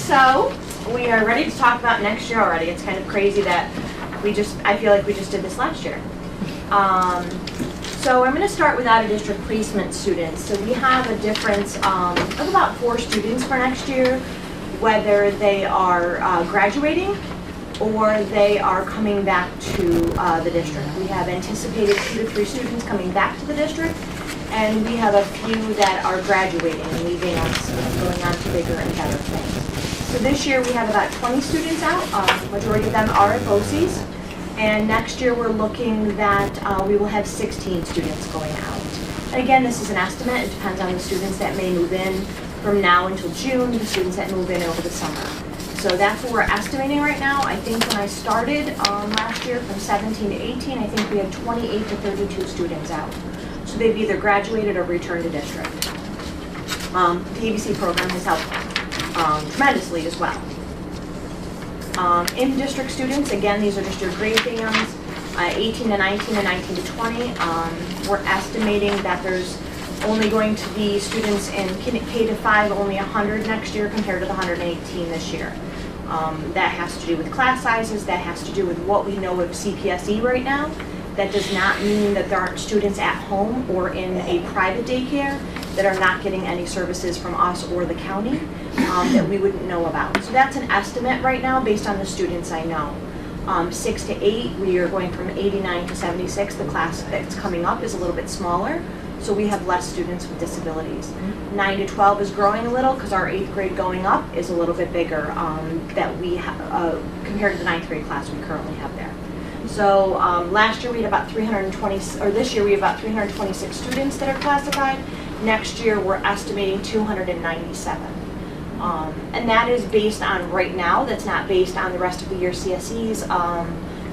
So we are ready to talk about next year already. It's kind of crazy that I feel like we just did this last year. So I'm going to start with out-of-district placement students. So we have a difference of about 4 students for next year, whether they are graduating or they are coming back to the district. We have anticipated 2 to 3 students coming back to the district, and we have a few that are graduating and leaving us and going on to bigger and better things. So this year we have about 20 students out. Majority of them are at BOCES. And next year we're looking that we will have 16 students going out. And again, this is an estimate. It depends on the students that may move in from now until June, the students that move in over the summer. So that's what we're estimating right now. I think when I started last year from 17 to 18, I think we had 28 to 32 students out. So they've either graduated or returned to district. The ABC program has helped tremendously as well. In-district students, again, these are just your grade bands, 18 to 19 and 19 to 20. We're estimating that there's only going to be students in K to 5, only 100 next year compared to the 118 this year. That has to do with class sizes, that has to do with what we know of CPSE right now. That does not mean that there aren't students at home or in a private daycare that are not getting any services from us or the county that we wouldn't know about. So that's an estimate right now based on the students I know. 6 to 8, we are going from 89 to 76. The class that's coming up is a little bit smaller, so we have less students with disabilities. 9 to 12 is growing a little because our 8th grade going up is a little bit bigger that we have compared to the 9th grade class we currently have there. So last year we had about 320, or this year we have about 326 students that are classified. Next year we're estimating 297. And that is based on right now, that's not based on the rest of the year CSEs,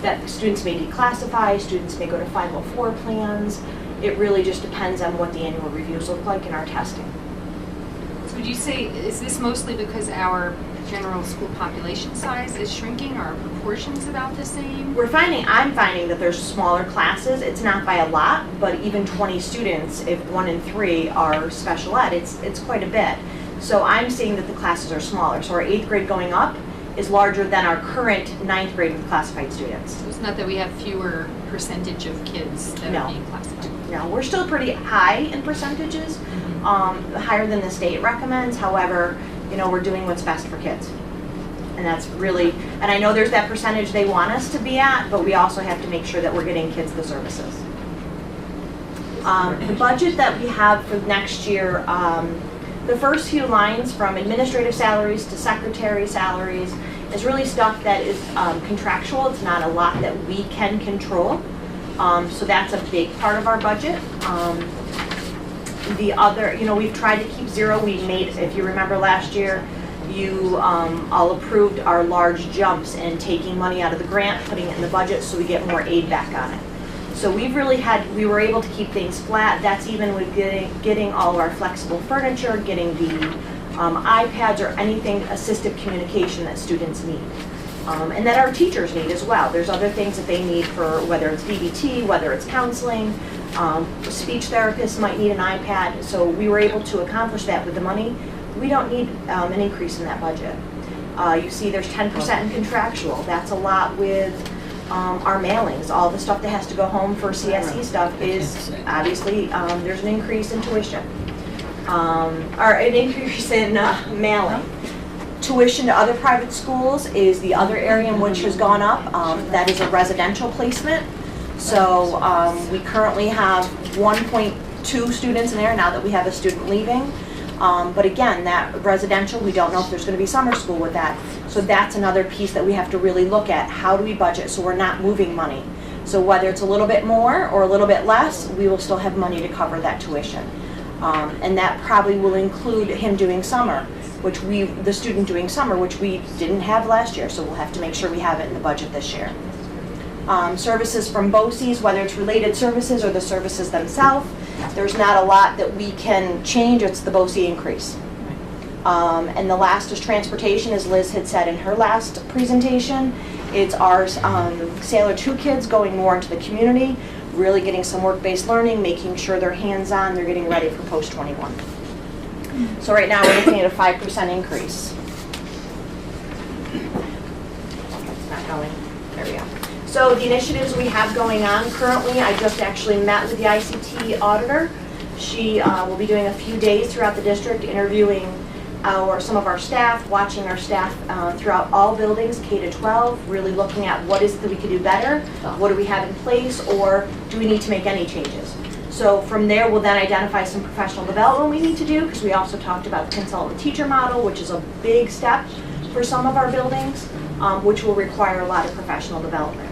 that students may declassify, students may go to 504 plans. It really just depends on what the annual reviews look like in our testing. So would you say, is this mostly because our general school population size is shrinking? Are our proportions about the same? I'm finding that there's smaller classes. It's not by a lot, but even 20 students, if 1 in 3 are special ed, it's quite a bit. So I'm seeing that the classes are smaller. So our 8th grade going up is larger than our current 9th grade with classified students. So it's not that we have fewer percentage of kids that are being classified? No, we're still pretty high in percentages, higher than the state recommends. However, you know, we're doing what's best for kids. And that's really, and I know there's that percentage they want us to be at, but we also have to make sure that we're getting kids the services. The budget that we have for next year, the first few lines from administrative salaries to secretary salaries is really stuff that is contractual. It's not a lot that we can control. So that's a big part of our budget. The other, you know, we've tried to keep zero. We made, if you remember last year, you all approved our large jumps in taking money out of the grant, putting it in the budget so we get more aid back on it. So we were able to keep things flat. That's even with getting all our flexible furniture, getting the iPads or anything assistive communication that students need. And that our teachers need as well. There's other things that they need for whether it's BBT, whether it's counseling, speech therapists might need an iPad. So we were able to accomplish that with the money. We don't need an increase in that budget. You see there's 10% in contractual. That's a lot with our mailings. All the stuff that has to go home for CSE stuff is obviously there's an increase in tuition. Or an increase in mailing. Tuition to other private schools is the other area in which has gone up. That is a residential placement. So we currently have 1.2 students in there now that we have a student leaving. But again, that residential, we don't know if there's going to be summer school with that. So that's another piece that we have to really look at. How do we budget so we're not moving money? So whether it's a little bit more or a little bit less, we will still have money to cover that tuition. And that probably will include him doing summer, the student doing summer, which we didn't have last year. So we'll have to make sure we have it in the budget this year. Services from BOCES, whether it's related services or the services themselves, there's not a lot that we can change. It's the BOCE increase. And the last is transportation, as Liz had said in her last presentation. It's our Sailor 2 kids going more into the community, really getting some work-based learning, making sure they're hands-on, they're getting ready for post-21. So right now we're looking at a 5% increase. There we go. So the initiatives we have going on currently, I just actually met with the ICT auditor. She will be doing a few days throughout the district, interviewing some of our staff, watching our staff throughout all buildings, K to 12, really looking at what is it that we could do better, what do we have in place, or do we need to make any changes. So from there, we'll then identify some professional development we need to do, because we also talked about the consultant teacher model, which is a big step for some of our buildings, which will require a lot of professional development.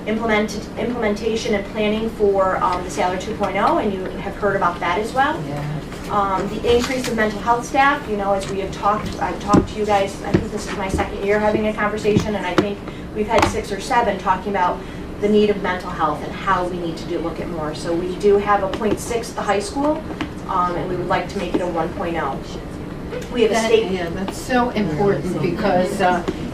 Implementation and planning for the Sailor 2.0, and you have heard about that as well. The increase of mental health staff, you know, as we have I've talked to you guys, I think this is my second year having a conversation, and I think we've had 6 or 7 talking about the need of mental health and how we need to look at more. So we do have a 0.6 at the high school, and we would like to make it a 1.0. We have a state. Yeah, that's so important because,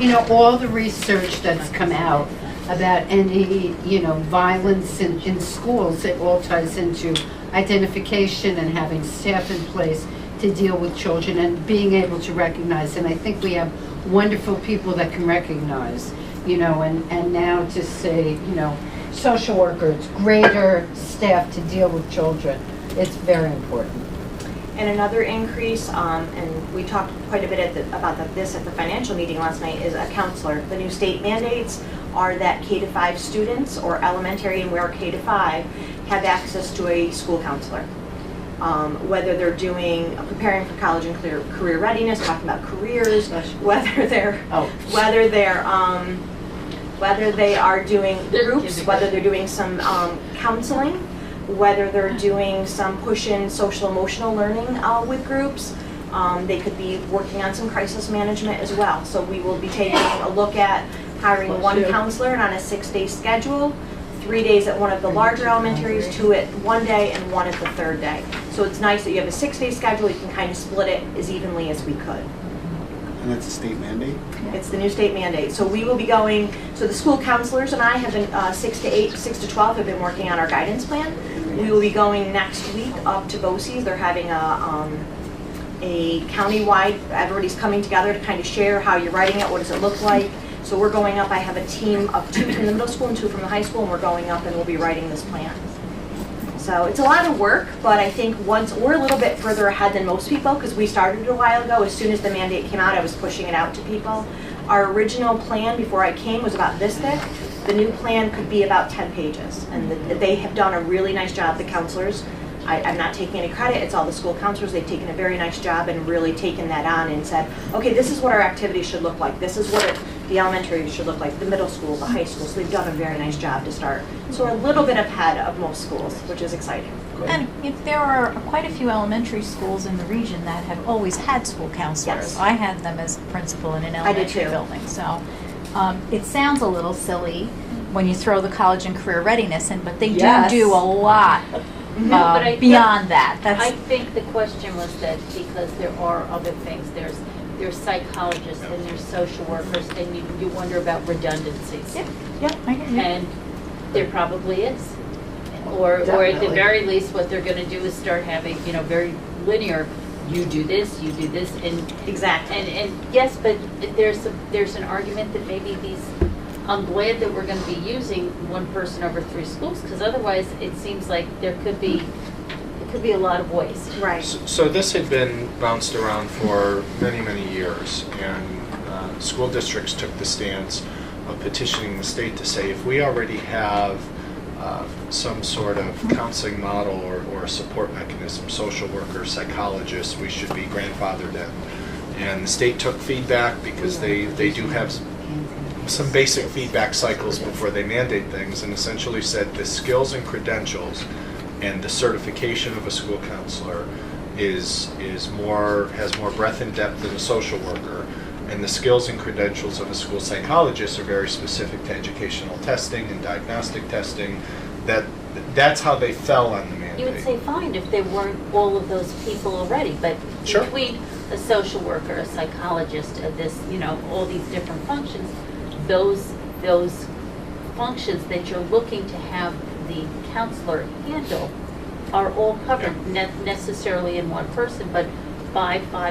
you know, all the research that's come out about any, you know, violence in schools, it all ties into identification and having staff in place to deal with children and being able to recognize. And I think we have wonderful people that can recognize, you know, and now to say, you know, social workers, greater staff to deal with children. It's very important. And another increase, and we talked quite a bit about this at the financial meeting last night, is a counselor. The new state mandates are that K to 5 students, or elementary and we're K to 5, have access to a school counselor. Whether they're preparing for college and career readiness, talking about careers, whether they are doing groups, whether they're doing some counseling, whether they're doing some push-in social emotional learning with groups. They could be working on some crisis management as well. So we will be taking a look at hiring one counselor and on a 6-day schedule, 3 days at one of the larger elementaries, 2 at one day, and 1 at the 3rd day. So it's nice that you have a 6-day schedule, you can kind of split it as evenly as we could. And that's a state mandate? It's the new state mandate. So we will be going, so the school counselors and I have been 6 to 8, 6 to 12 have been working on our guidance plan. We will be going next week up to BOCES. They're having a countywide, everybody's coming together to kind of share how you're writing it, what does it look like. So we're going up, I have a team of 2 from the middle school and 2 from the high school, and we're going up and we'll be writing this plan. So it's a lot of work, but I think once we're a little bit further ahead than most people, because we started it a while ago. As soon as the mandate came out, I was pushing it out to people. Our original plan before I came was about this thick. The new plan could be about 10 pages, and they have done a really nice job, the counselors. I'm not taking any credit, it's all the school counselors. They've taken a very nice job and really taken that on and said, okay, this is what our activities should look like. This is what the elementary should look like, the middle school, the high school. So they've done a very nice job to start. So we're a little bit ahead of most schools, which is exciting. And if there are quite a few elementary schools in the region that have always had school counselors. Yes. I had them as principal in an elementary too. building. So it sounds a little silly when you throw the college and career readiness in, but they do a lot No, but I beyond that. I think the question was that because there are other things, there's psychologists and there's social workers, and you wonder about redundancies. Yeah, I hear you. And there probably is. Or at the very least, what they're going to do is start having, you know, very linear, you do this, and Exactly. and yes, but there's an argument that maybe I'm glad that we're going to be using one person over 3 schools, because otherwise it seems like there could be a lot of waste. Right. So this had been bounced around for many, many years, and school districts took the stance of petitioning the state to say, if we already have some sort of counseling model or support mechanism, social workers, psychologists, we should be grandfathered in. And the state took feedback because they do have some basic feedback cycles before they mandate things, and essentially said the skills and credentials and the certification of a school counselor has more breadth and depth than a social worker, and the skills and credentials of a school psychologist are very specific to educational testing and diagnostic testing. That's how they fell on the mandate. You would say fine if there weren't all of those people already, but Sure. between a social worker, a psychologist, this, you know, all these different functions, those functions that you're looking to have the counselor handle are all covered, not necessarily in one person, but by by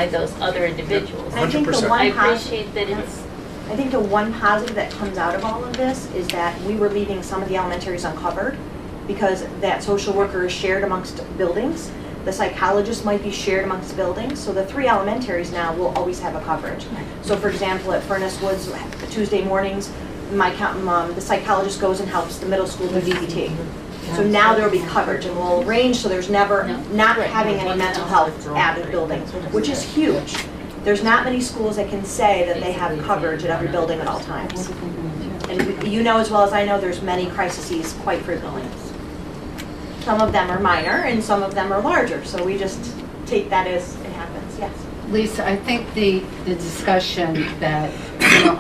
those other individuals. I think the 100%. one I appreciate that I think the one positive that comes out of all of this is that we were leaving some of the elementaries uncovered because that social worker is shared amongst buildings. The psychologist might be shared amongst buildings, so the 3 elementaries now will always have a coverage. So for example, at Furnace Woods, Tuesday mornings, the psychologist goes and helps the middle school with DBT. So now there will be coverage, and we'll arrange so there's never not having any mental health at the building, which is huge. There's not many schools that can say that they have coverage at every building at all times. And you know as well as I know, there's many crises quite frequently. Some of them are minor and some of them are larger, so we just take that as it happens, yes. Lisa, I think the discussion that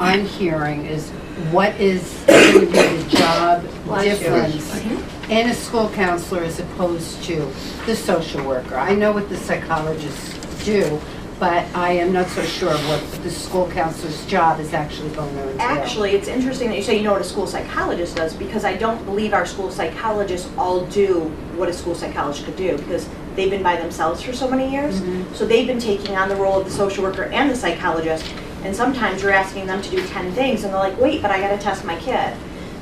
I'm hearing is what is going to be the job difference in a school counselor as opposed to the social worker. I know what the psychologists do, but I am not so sure what the school counselor's job is actually going to entail. Actually, it's interesting that you say you know what a school psychologist does, because I don't believe our school psychologists all do what a school psychologist could do, because they've been by themselves for so many years. So they've been taking on the role of the social worker and the psychologist, and sometimes you're asking them to do 10 things, and they're like, wait, but I gotta test my kid.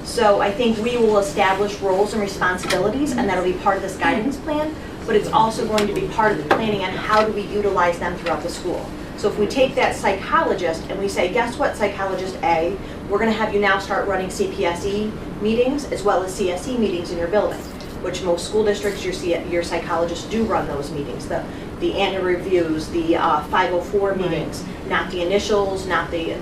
So I think we will establish roles and responsibilities, and that'll be part of this guidance plan, but it's also going to be part of the planning on how do we utilize them throughout the school. So if we take that psychologist and we say, guess what, psychologist A, we're gonna have you now start running CPSE meetings as well as CSE meetings in your building, which most school districts, your psychologists do run those meetings, the annual reviews, the 504 meetings, not the initials, not the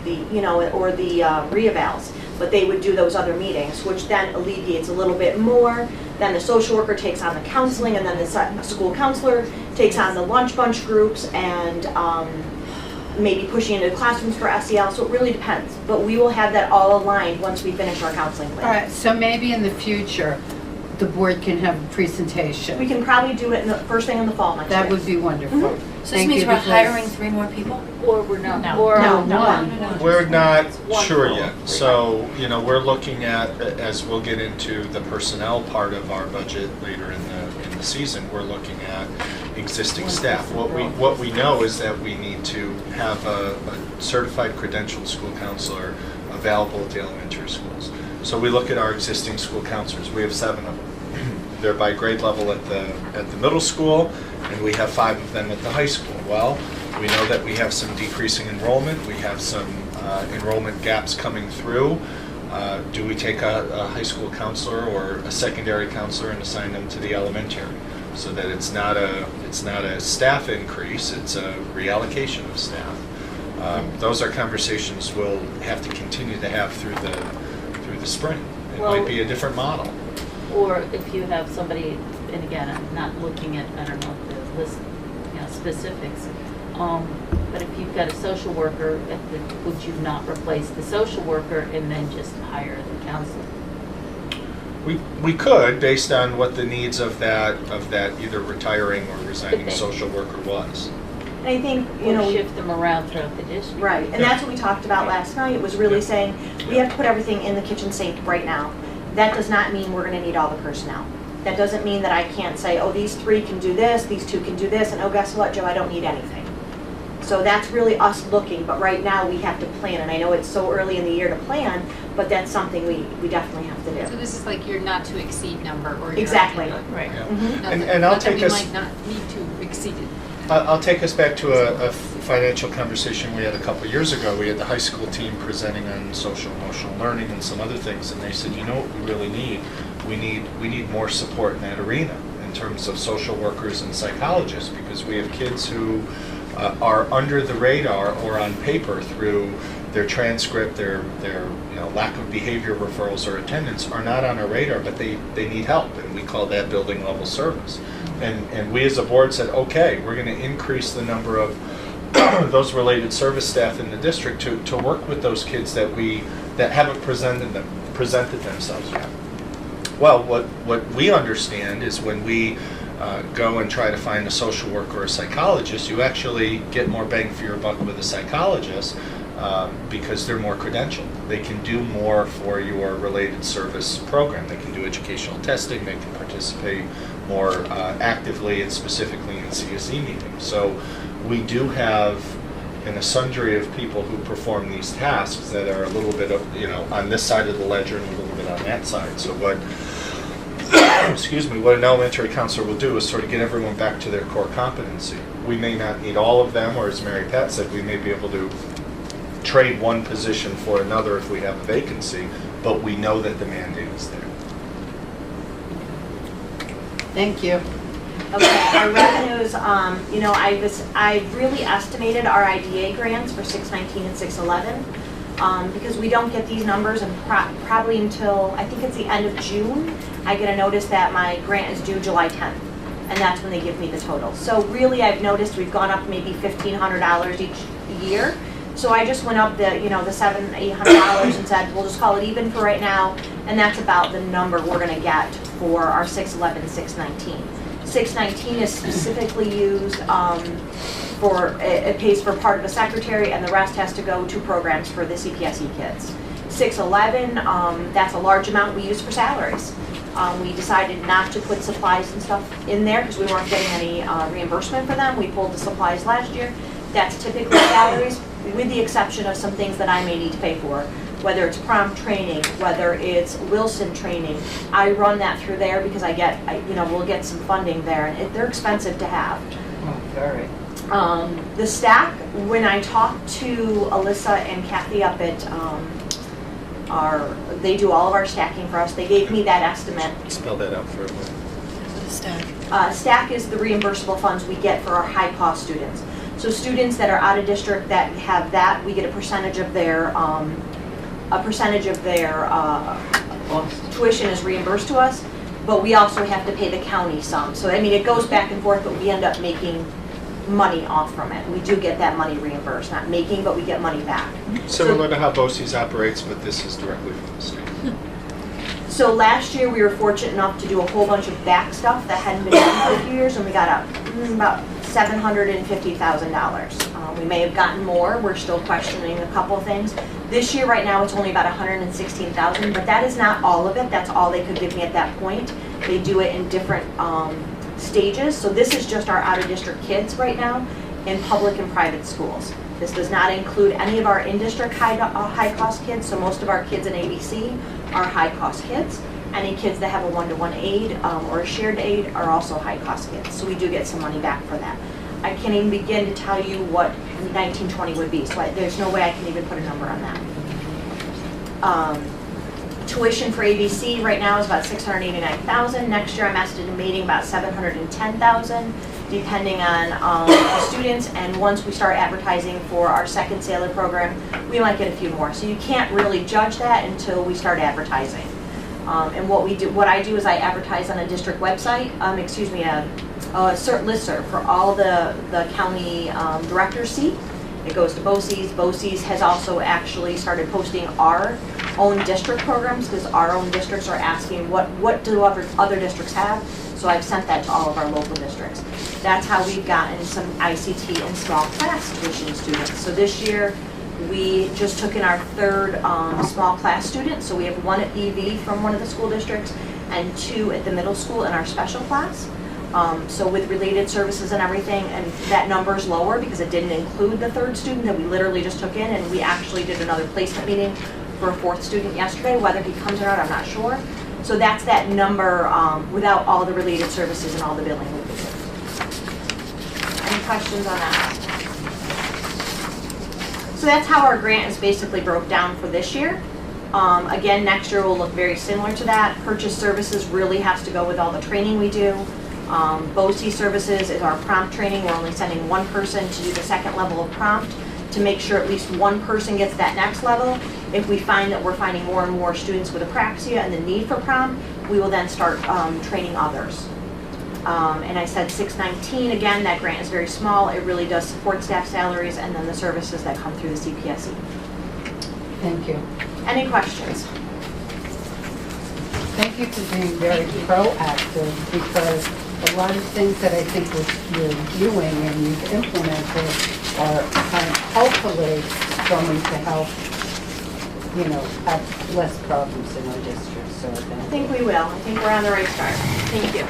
or the reevals, but they would do those other meetings, which then alleviates a little bit more. Then the social worker takes on the counseling, and then the school counselor takes on the lunch bunch groups and maybe pushing into classrooms for SEL, so it really depends. But we will have that all aligned once we finish our counseling plan. All right, so maybe in the future, the board can have a presentation. We can probably do it in the first thing in the fall next year. That would be wonderful. So this means we're hiring 3 more people? Or we're not, No. or No. We're not One sure full. yet. So, we're looking at, as we'll get into the personnel part of our budget later in the season, we're looking at existing staff. What we know is that we need to have a certified credentialed school counselor available at the elementary schools. So we look at our existing school counselors. We have 7 of them. They're by grade level at the middle school, and we have 5 of them at the high school. Well, we know that we have some decreasing enrollment. We have some enrollment gaps coming through. Do we take a high school counselor or a secondary counselor and assign them to the elementary, so that it's not a staff increase, it's a reallocation of staff? Those are conversations we'll have to continue to have through the spring. It might be a different model. Or if you have somebody, and again, I'm not looking at, I don't know, the list, specifics, but if you've got a social worker, would you not replace the social worker and then just hire the counselor? We could, based on what the needs of that either retiring or resigning Okay. social worker was. And I think, Or shift them around throughout the district? right, and that's what we talked about last night. It was really saying, we have to put everything in the kitchen sink right now. That does not mean we're gonna need all the personnel. That doesn't mean that I can't say, oh, these 3 can do this, these 2 can do this, and oh, guess what, Joe, I don't need anything. So that's really us looking, but right now we have to plan, and I know it's so early in the year to plan, but that's something we definitely have to So do. this is like your not to exceed number, or your. Exactly. Right. Yeah. Mhm. Not And- that- and I'll not that take we us- might not need to exceed it. I'll take us back to a financial conversation we had a couple of years ago. We had the high school team presenting on social emotional learning and some other things, and they said, you know what we really need? We need more support in that arena in terms of social workers and psychologists, because we have kids who are under the radar or on paper through their transcript, their lack of behavior referrals or attendance are not on our radar, but they need help, and we call that building level service. And we as a board said, okay, we're going to increase the number of those related service staff in the district to work with those kids that haven't presented themselves yet. Well, what we understand is when we go and try to find a social worker or a psychologist, you actually get more bang for your buck with a psychologist because they're more credentialed. They can do more for your related service program. They can do educational testing. They can participate more actively and specifically in CSE meetings. So we do have and a sundry of people who perform these tasks that are a little bit of, on this side of the ledger and a little bit on that side. So what, excuse me, what an elementary counselor will do is sort of get everyone back to their core competency. We may not need all of them, or as Mary Pat said, we may be able to trade one position for another if we have a vacancy, but we know that the mandate is there. Thank you. Okay, our revenues, I really estimated our IDA grants for 619 and 611, because we don't get these numbers and probably until, I think it's the end of June, I get a notice that my grant is due July 10th, and that's when they give me the total. So really, I've noticed we've gone up maybe $1,500 each year. So I just went up the $700, $800 and said, we'll just call it even for right now, and that's about the number we're gonna get for our 611 and 619. 619 is specifically used it pays for part of a secretary, and the rest has to go to programs for the CPSE kids. 611, that's a large amount we use for salaries. We decided not to put supplies and stuff in there because we weren't getting any reimbursement for them. We pulled the supplies last year. That's typically salaries, with the exception of some things that I may need to pay for, whether it's prom training, whether it's Wilson training. I run that through there because we'll get some funding there, and they're expensive to have. Oh, very. The stack, when I talked to Alyssa and Kathy up at they do all of our stacking for us. They gave me that estimate. Spell that out for everyone. What is stack? Stack is the reimbursable funds we get for our high-cost students. So students that are out of district that have that, we get a percentage of their tuition is reimbursed to us, but we also have to pay the county some. So I mean, it goes back and forth, but we end up making money off from it. We do get that money reimbursed, not making, but we get money back. Similar to how BOCES operates, but this is directly from the state. So last year, we were fortunate enough to do a whole bunch of back stuff that hadn't been done for a few years, and we got about $750,000. We may have gotten more. We're still questioning a couple of things. This year, right now, it's only about $116,000, but that is not all of it. That's all they could give me at that point. They do it in different stages. So this is just our out-of-district kids right now in public and private schools. This does not include any of our in-district high-cost kids. So most of our kids in ABC are high-cost kids. Any kids that have a one-to-one aid or a shared aid are also high-cost kids. So we do get some money back for that. I can't even begin to tell you what 1920 would be. So there's no way I can even put a number on that. Tuition for ABC right now is about $689,000. Next year I'm estimating about $710,000, depending on the students. And once we start advertising for our second sailor program, we might get a few more. So you can't really judge that until we start advertising. And what I do is I advertise on a district website, a cert listserv for all the county directors see. It goes to BOCES. BOCES has also actually started posting our own district programs because our own districts are asking what do other districts have. So I've sent that to all of our local districts. That's how we've gotten some ICT and small class tuition students. So this year we just took in our third small class student. So we have one at EV from one of the school districts and two at the middle school in our special class. So with related services and everything, and that number's lower because it didn't include the third student that we literally just took in, and we actually did another placement meeting for a fourth student yesterday. Whether he comes or not, I'm not sure. So that's that number without all the related services and all the billing. Any questions on that? So that's how our grant is basically broke down for this year. Again, next year will look very similar to that. Purchase services really has to go with all the training we do. BOCES services is our prompt training. We're only sending one person to do the second level of prompt to make sure at least one person gets that next level. If we find that we're finding more and more students with apraxia and the need for prompt, we will then start training others. And I said 619, again, that grant is very small. It really does support staff salaries and then the services that come through the CPSE. Thank you. Any questions? Thank you for being very proactive, because a lot of things that I think you're doing and you've implemented are kind of hopefully going to help, have less problems in our district. So I think we will. I think we're on the right start. Thank you.